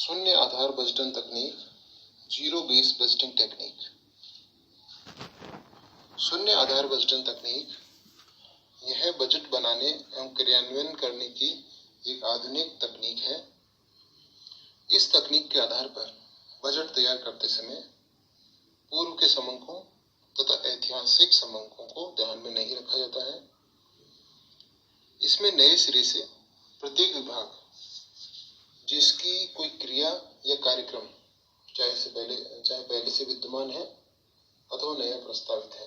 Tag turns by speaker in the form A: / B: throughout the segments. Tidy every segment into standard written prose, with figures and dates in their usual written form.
A: शून्य आधार बजटन तकनीक, zero base budgeting technique. शून्य आधार बजटन तकनीक यह बजट बनाने एवं क्रियान्वयन करने की एक आधुनिक तकनीक है। इस तकनीक के आधार पर बजट तैयार करते समय पूर्व के समंकों तथा ऐतिहासिक समंकों को ध्यान में नहीं रखा जाता है। इसमें नए सिरे से प्रत्येक विभाग जिसकी कोई क्रिया या कार्यक्रम चाहे पहले से विद्यमान है अथवा नया प्रस्तावित है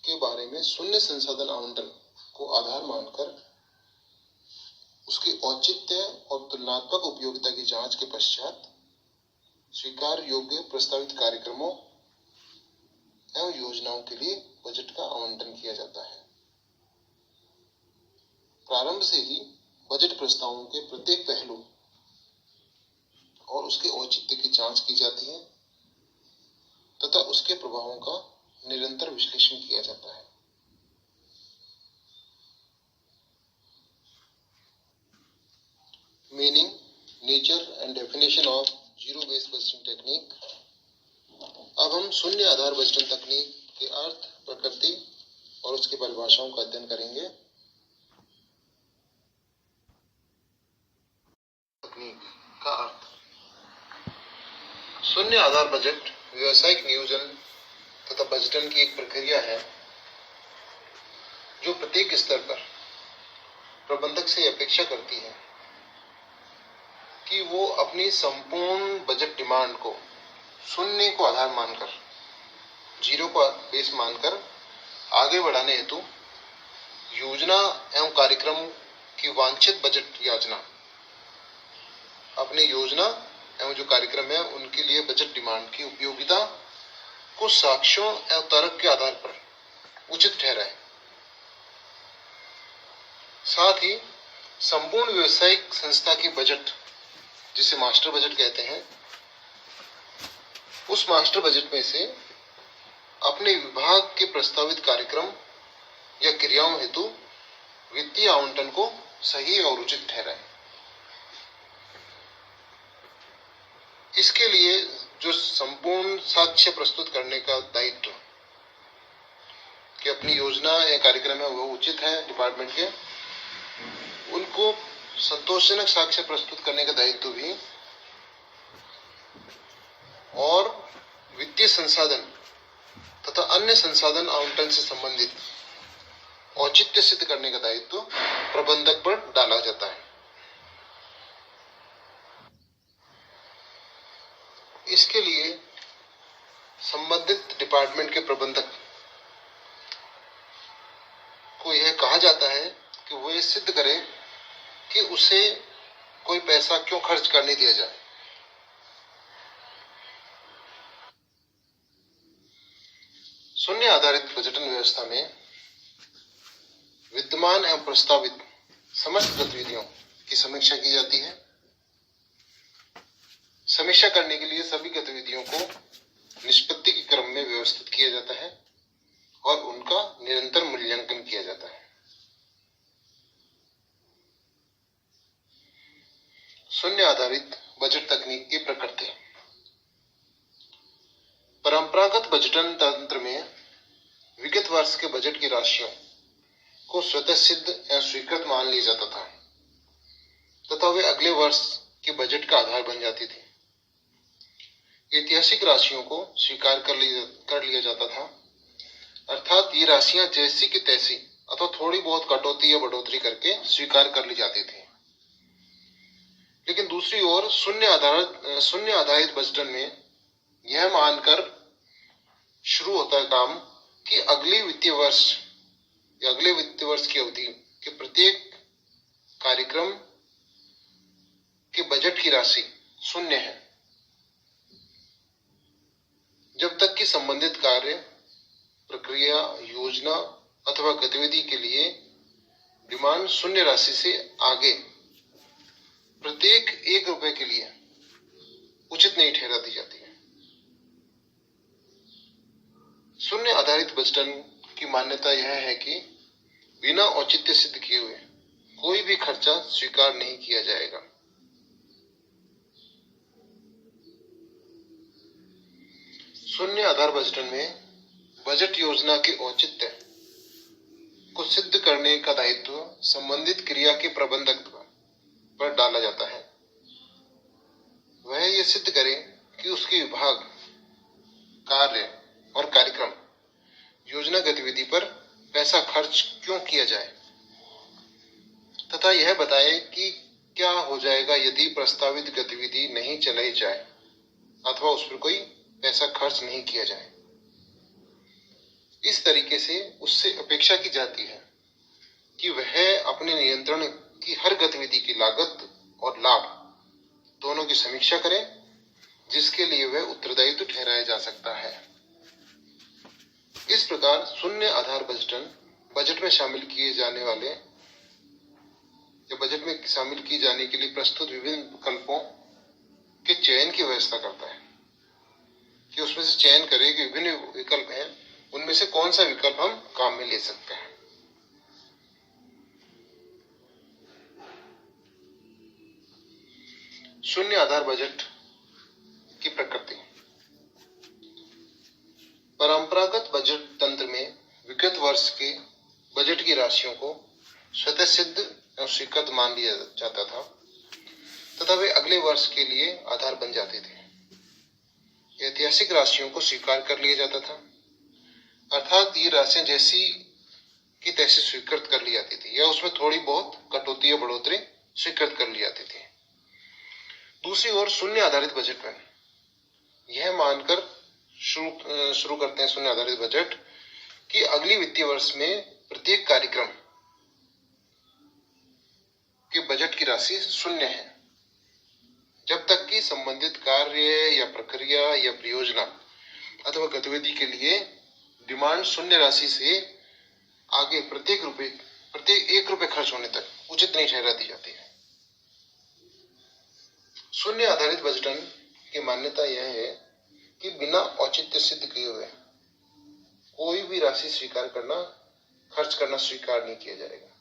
A: के बारे में शून्य संसाधन आवंटन को आधार मानकर उसके औचित्य और तुलनात्मक उपयोगिता की जांच के पश्चात स्वीकार योग्य प्रस्तावित कार्यक्रमों एवं योजनाओं के लिए बजट का आवंटन किया जाता है। प्रारंभ से ही बजट प्रस्तावों के प्रत्येक पहलू और उसके औचित्य की जांच की जाती है तथा उसके प्रभावों का निरंतर विश्लेषण किया जाता है। Meaning, nature and definition of zero based budgeting technique. अब हम शून्य आधार बजटन तकनीक के अर्थ, प्रकृति और उसकी परिभाषाओं का अध्ययन करेंगे। तकनीक का अर्थ। शून्य आधार बजट व्यावसायिक नियोजन तथा बजटन की एक प्रक्रिया है जो प्रत्येक स्तर पर प्रबंधक से अपेक्षा करती है कि वो अपनी संपूर्ण बजट डिमांड को शून्य को आधार मानकर, जीरो को बेस मानकर आगे बढ़ाने हेतु योजना एवं कार्यक्रम की वांछित बजट याचना, अपनी योजना एवं जो कार्यक्रम है उनके लिए बजट डिमांड की उपयोगिता को साक्ष्यों एवं तर्क के आधार पर उचित ठहराए। साथ ही संपूर्ण व्यावसायिक संस्था की बजट, जिसे मास्टर बजट कहते हैं, उस मास्टर बजट में से अपने विभाग के प्रस्तावित कार्यक्रम या क्रियाओं हेतु वित्तीय आवंटन को सही और उचित ठहराए। इसके लिए जो संपूर्ण साक्ष्य प्रस्तुत करने का दायित्व कि अपनी योजना या कार्यक्रम है वो उचित है डिपार्टमेंट के, उनको संतोषजनक साक्ष्य प्रस्तुत करने का दायित्व भी, और वित्तीय संसाधन तथा अन्य संसाधन आवंटन से संबंधित औचित्य सिद्ध करने का दायित्व प्रबंधक पर डाला जाता है। इसके लिए संबंधित डिपार्टमेंट के प्रबंधक को यह कहा जाता है कि वो ये सिद्ध करे कि उसे कोई पैसा क्यों खर्च करने दिया जाए। शून्य आधारित बजटन व्यवस्था में विद्यमान एवं प्रस्तावित समस्त गतिविधियों की समीक्षा की जाती है। समीक्षा करने के लिए सभी गतिविधियों को निष्पत्ति के क्रम में व्यवस्थित किया जाता है और उनका निरंतर मूल्यांकन किया जाता है। शून्य आधारित बजट तकनीक की प्रकृति। परंपरागत बजटन तंत्र में विगत वर्ष के बजट की राशियों को स्वतः सिद्ध या स्वीकृत मान लिया जाता था तथा वे अगले वर्ष के बजट का आधार बन जाती थी। ऐतिहासिक राशियों को स्वीकार कर लिया जाता था, अर्थात ये राशियां जैसी की तैसी अथवा थोड़ी बहुत कटौती या बढ़ोतरी करके स्वीकार कर ली जाती थी। लेकिन दूसरी ओर शून्य आधारित बजटन में यह मानकर शुरू होता है काम कि अगले वित्तीय वर्ष की अवधि के प्रत्येक कार्यक्रम के बजट की राशि शून्य है जब तक कि संबंधित कार्य, प्रक्रिया, योजना अथवा गतिविधि के लिए डिमांड शून्य राशि से आगे प्रत्येक 1 रुपए के लिए उचित नहीं ठहरा दी जाती है। शून्य आधारित बजटन की मान्यता यह है कि बिना औचित्य सिद्ध किए हुए कोई भी खर्चा स्वीकार नहीं किया जाएगा। शून्य आधार बजटन में बजट योजना के औचित्य को सिद्ध करने का दायित्व संबंधित क्रिया के प्रबंधक पर डाला जाता है। वह यह सिद्ध करे कि उसके विभाग, कार्य और कार्यक्रम योजना गतिविधि पर पैसा खर्च क्यों किया जाए तथा यह बताए कि क्या हो जाएगा यदि प्रस्तावित गतिविधि नहीं चलाई जाए अथवा उस पर कोई पैसा खर्च नहीं किया जाए। इस तरीके से उससे अपेक्षा की जाती है कि वह अपने नियंत्रण की हर गतिविधि की लागत और लाभ दोनों की समीक्षा करे, जिसके लिए वह उत्तरदायित्व ठहराया जा सकता है। इस प्रकार शून्य आधार बजटन बजट में शामिल किए जाने वाले या बजट में शामिल किए जाने के लिए प्रस्तुत विभिन्न विकल्पों के चयन की व्यवस्था करता है कि उसमें से चयन करें कि विभिन्न विकल्प हैं, उनमें से कौन सा विकल्प हम काम में ले सकते हैं। शून्य आधार बजट की प्रकृति। परंपरागत बजट तंत्र में विगत वर्ष के बजट की राशियों को स्वतः सिद्ध एवं स्वीकृत मान लिया जाता था तथा वे अगले वर्ष के लिए आधार बन जाते थे। ऐतिहासिक राशियों को स्वीकार कर लिया जाता था, अर्थात ये राशियां जैसी की तैसी स्वीकृत कर ली जाती थी या उसमें थोड़ी बहुत कटौती या बढ़ोतरी स्वीकृत कर ली जाती थी। दूसरी ओर शून्य आधारित बजट में यह मानकर शुरू करते हैं शून्य आधारित बजट कि अगली वित्तीय वर्ष में प्रत्येक कार्यक्रम के बजट की राशि शून्य है जब तक कि संबंधित कार्य या प्रक्रिया या परियोजना अथवा गतिविधि के लिए डिमांड शून्य राशि से आगे प्रत्येक 1 रुपए खर्च होने तक उचित नहीं ठहरा दी जाती है। शून्य आधारित बजटन की मान्यता यह है कि बिना औचित्य सिद्ध किए हुए कोई भी राशि खर्च करना स्वीकार नहीं किया जाएगा।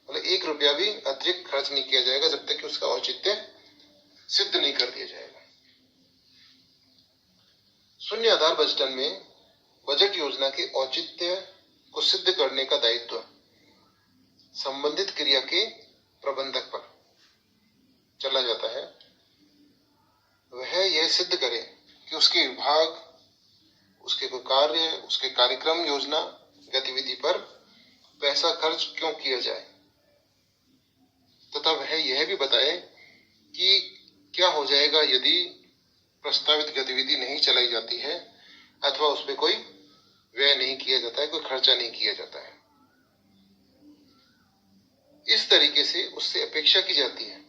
A: मतलब 1 रुपया भी अतिरिक्त खर्च नहीं किया जाएगा जब तक कि उसका औचित्य सिद्ध नहीं कर दिया जाएगा। शून्य आधार बजटन में बजट योजना के औचित्य को सिद्ध करने का दायित्व संबंधित क्रिया के प्रबंधक पर चला जाता है। वह यह सिद्ध करे कि उसके विभाग, उसके कोई कार्य, उसके कार्यक्रम योजना गतिविधि पर पैसा खर्च क्यों किया जाए तथा वह यह भी बताए कि क्या हो जाएगा यदि प्रस्तावित गतिविधि नहीं चलाई जाती है अथवा उस पर कोई व्यय नहीं किया जाता है, कोई खर्चा नहीं किया जाता है। इस तरीके से उससे अपेक्षा की जाती है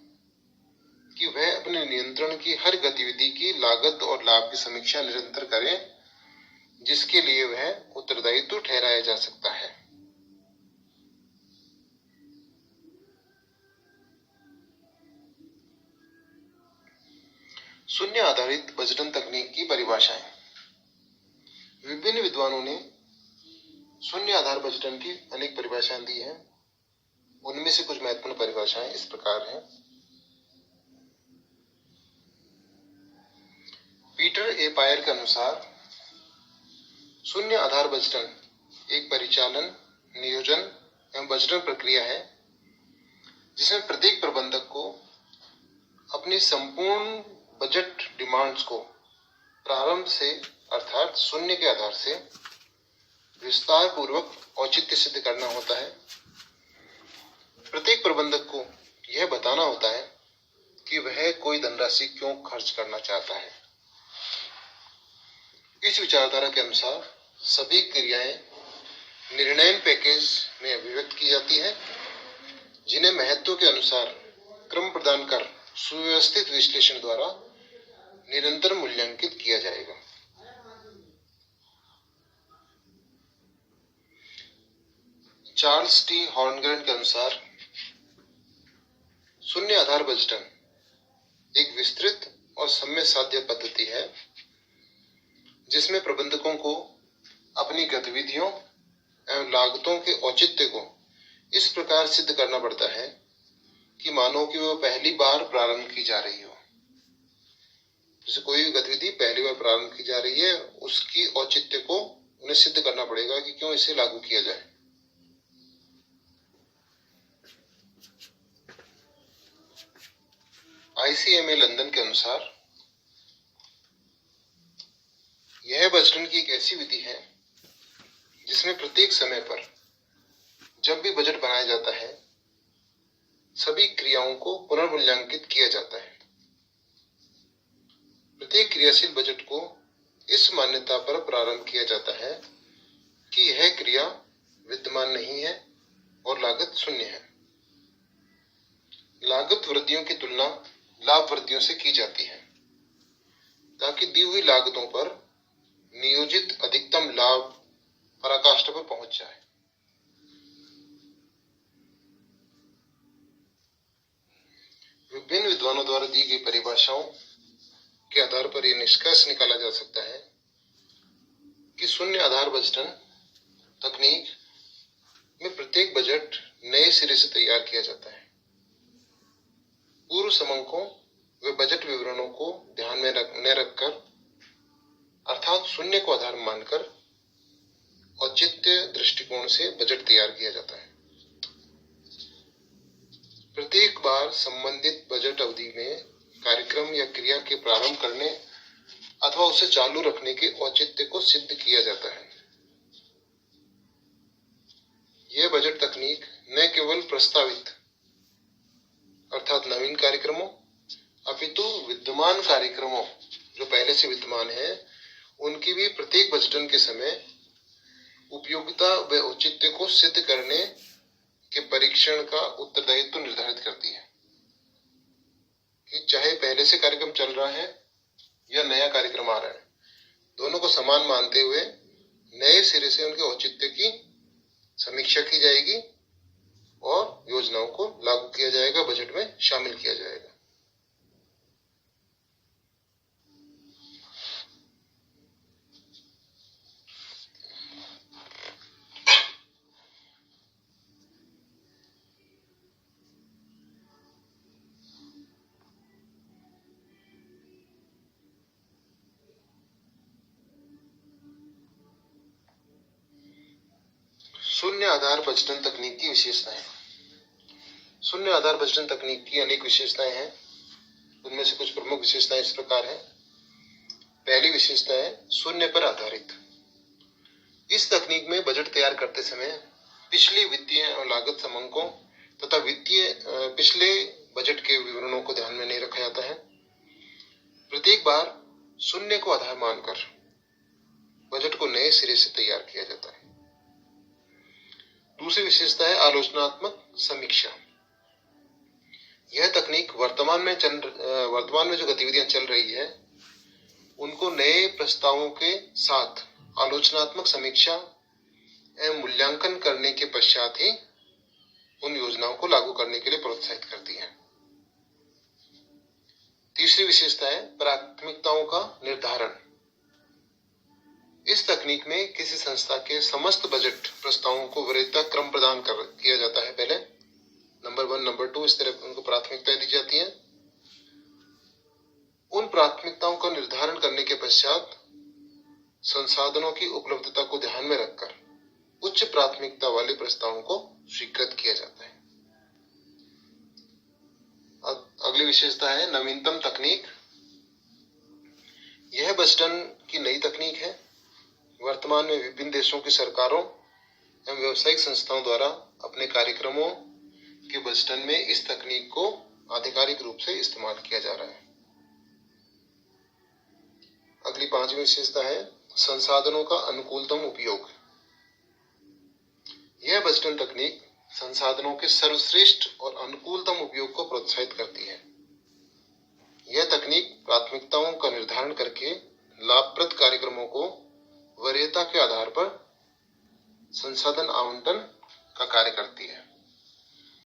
A: कि वह अपने नियंत्रण की हर गतिविधि की लागत और लाभ की समीक्षा निरंतर करे, जिसके लिए वह उत्तरदायित्व ठहराया जा सकता है। शून्य आधारित बजटन तकनीक की परिभाषाएं। विभिन्न विद्वानों ने शून्य आधार बजटन की अनेक परिभाषाएं दी हैं। उनमें से कुछ महत्वपूर्ण परिभाषाएं इस प्रकार हैं। पीटर ए पायर के अनुसार शून्य आधार बजटन एक परिचालन, नियोजन एवं बजटन प्रक्रिया है जिसमें प्रत्येक प्रबंधक को अपनी संपूर्ण बजट डिमांड्स को प्रारंभ से अर्थात शून्य के आधार से विस्तार पूर्वक औचित्य सिद्ध करना होता है। प्रत्येक प्रबंधक को यह बताना होता है कि वह कोई धनराशि क्यों खर्च करना चाहता है। इस विचारधारा के अनुसार सभी क्रियाएं निर्णयन पैकेज में अभिव्यक्त की जाती है, जिन्हें महत्व के अनुसार क्रम प्रदान कर सुव्यवस्थित विश्लेषण द्वारा निरंतर मूल्यांकित किया जाएगा। चार्ल्स टी हॉर्नग्रेन के अनुसार शून्य आधार बजटन एक विस्तृत और सम्य साध्य पद्धति है जिसमें प्रबंधकों को अपनी गतिविधियों एवं लागतों के औचित्य को इस प्रकार सिद्ध करना पड़ता है कि मानो कि वह पहली बार प्रारंभ की जा रही हो। जैसे कोई भी गतिविधि पहली बार प्रारंभ की जा रही है, उसकी औचित्य को उन्हें सिद्ध करना पड़ेगा कि क्यों इसे लागू किया जाए। ICMA लंदन के अनुसार यह बजटन की एक ऐसी विधि है जिसमें प्रत्येक समय पर जब भी बजट बनाया जाता है, सभी क्रियाओं को पुनर्मूल्यांकित किया जाता है। प्रत्येक क्रियाशील बजट को इस मान्यता पर प्रारंभ किया जाता है कि यह क्रिया विद्यमान नहीं है और लागत शून्य है। लागत वृद्धियों की तुलना लाभ वृद्धियों से की जाती है ताकि दी हुई लागतों पर नियोजित अधिकतम लाभ पराकाष्ठा पर पहुंच जाए। विभिन्न विद्वानों द्वारा दी गई परिभाषाओं के आधार पर यह निष्कर्ष निकाला जा सकता है कि शून्य आधार बजटन तकनीक में प्रत्येक बजट नए सिरे से तैयार किया जाता है। पूर्व समंकों व बजट विवरणों को ध्यान में न रखकर, अर्थात शून्य को आधार मानकर औचित्य दृष्टिकोण से बजट तैयार किया जाता है। प्रत्येक बार संबंधित बजट अवधि में कार्यक्रम या क्रिया के प्रारंभ करने अथवा उसे चालू रखने के औचित्य को सिद्ध किया जाता है। यह बजट तकनीक न केवल प्रस्तावित अर्थात नवीन कार्यक्रमों अपितु विद्यमान कार्यक्रमों जो पहले से विद्यमान है, उनकी भी प्रत्येक बजटन के समय उपयोगिता व औचित्य को सिद्ध करने के परीक्षण का उत्तरदायित्व निर्धारित करती है कि चाहे पहले से कार्यक्रम चल रहा है या नया कार्यक्रम आ रहा है, दोनों को समान मानते हुए नए सिरे से उनके औचित्य की समीक्षा की जाएगी और योजनाओं को लागू किया जाएगा, बजट में शामिल किया जाएगा। शून्य आधार बजटन तकनीक की विशेषताएं। शून्य आधार बजटन तकनीक की अनेक विशेषताएं हैं। उनमें से कुछ प्रमुख विशेषताएं इस प्रकार हैं। पहली विशेषता है शून्य पर आधारित। इस तकनीक में बजट तैयार करते समय पिछली वित्तीय और लागत समंकों तथा वित्तीय पिछले बजट के विवरणों को ध्यान में नहीं रखा जाता है। प्रत्येक बार शून्य को आधार मानकर बजट को नए सिरे से तैयार किया जाता है। दूसरी विशेषता है आलोचनात्मक समीक्षा। यह तकनीक वर्तमान में जो गतिविधियां चल रही है, उनको नए प्रस्तावों के साथ आलोचनात्मक समीक्षा एवं मूल्यांकन करने के पश्चात ही उन योजनाओं को लागू करने के लिए प्रोत्साहित करती है। तीसरी विशेषता है प्राथमिकताओं का निर्धारण। इस तकनीक में किसी संस्था के समस्त बजट प्रस्तावों को वरीयता क्रम प्रदान किया जाता है। पहले नंबर 1, नंबर 2 इस तरह उनको प्राथमिकताएं दी जाती हैं। उन प्राथमिकताओं का निर्धारण करने के पश्चात संसाधनों की उपलब्धता को ध्यान में रखकर उच्च प्राथमिकता वाले प्रस्तावों को स्वीकृत किया जाता है। अगली विशेषता है नवीनतम तकनीक। यह बजटन की नई तकनीक है। वर्तमान में विभिन्न देशों की सरकारों एवं व्यावसायिक संस्थाओं द्वारा अपने कार्यक्रमों के बजटन में इस तकनीक को आधिकारिक रूप से इस्तेमाल किया जा रहा है। अगली पांचवी विशेषता है संसाधनों का अनुकूलतम उपयोग। यह बजटन तकनीक संसाधनों के सर्वश्रेष्ठ और अनुकूलतम उपयोग को प्रोत्साहित करती है। यह तकनीक प्राथमिकताओं का निर्धारण करके लाभप्रद कार्यक्रमों को वरीयता के आधार पर संसाधन आवंटन का कार्य करती है।